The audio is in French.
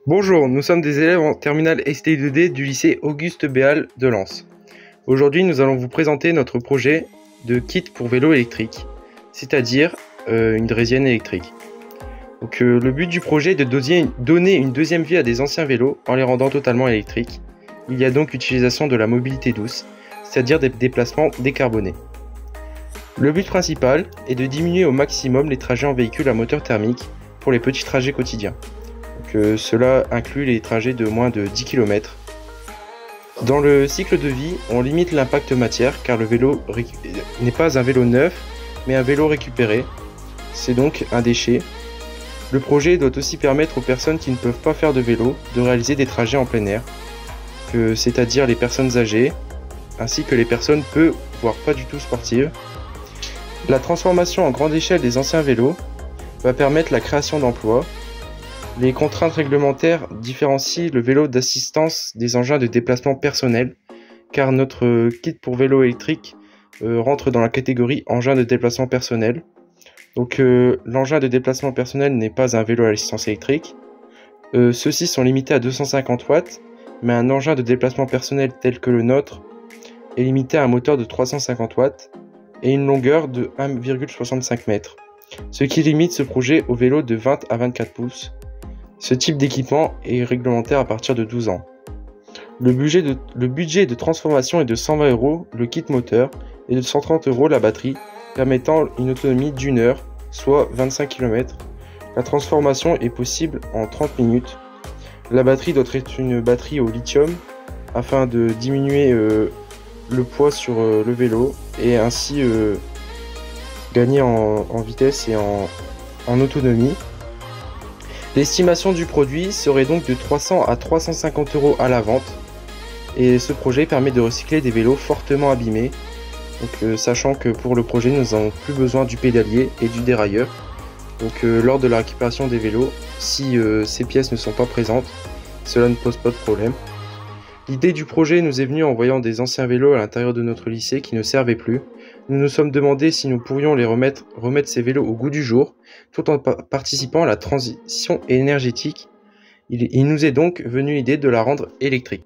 Bonjour, nous sommes des élèves en terminale STI2D du lycée Auguste Béal de Lens. Aujourd'hui, nous allons vous présenter notre projet de kit pour vélo électrique, c'est-à-dire une draisienne électrique. Le but du projet est de donner une deuxième vie à des anciens vélos en les rendant totalement électriques. Il y a donc l'utilisation de la mobilité douce, c'est-à-dire des déplacements décarbonés. Le but principal est de diminuer au maximum les trajets en véhicule à moteur thermique pour les petits trajets quotidiens. Cela inclut les trajets de moins de 10 km. Dans le cycle de vie, on limite l'impact matière car le vélo n'est pas un vélo neuf, mais un vélo récupéré. C'est donc un déchet. Le projet doit aussi permettre aux personnes qui ne peuvent pas faire de vélo de réaliser des trajets en plein air, c'est-à-dire les personnes âgées, ainsi que les personnes peu, voire pas du tout sportives. La transformation en grande échelle des anciens vélos va permettre la création d'emplois. Les contraintes réglementaires différencient le vélo d'assistance des engins de déplacement personnel, car notre kit pour vélo électrique rentre dans la catégorie engin de déplacement personnel. L'engin de déplacement personnel n'est pas un vélo à assistance électrique. Ceux-ci sont limités à 250 watts, mais un engin de déplacement personnel tel que le nôtre est limité à un moteur de 350 watts et une longueur de 1,65 m, ce qui limite ce projet au vélo de 20 à 24 pouces. Ce type d'équipement est réglementaire à partir de 12 ans. Le budget de transformation est de 120 €, le kit moteur, et de 130 € la batterie, permettant une autonomie d'1 heure, soit 25 km. La transformation est possible en 30 minutes. La batterie doit être une batterie au lithium afin de diminuer le poids sur le vélo et ainsi gagner en vitesse et en autonomie. L'estimation du produit serait donc de 300 à 350 € à la vente, et ce projet permet de recycler des vélos fortement abîmés, sachant que pour le projet nous n'avons plus besoin du pédalier et du dérailleur. Lors de la récupération des vélos, si ces pièces ne sont pas présentes, cela ne pose pas de problème. L'idée du projet nous est venue en voyant des anciens vélos à l'intérieur de notre lycée qui ne servaient plus. Nous nous sommes demandé si nous pourrions remettre ces vélos au goût du jour, tout en participant à la transition énergétique. Il nous est donc venu l'idée de la rendre électrique.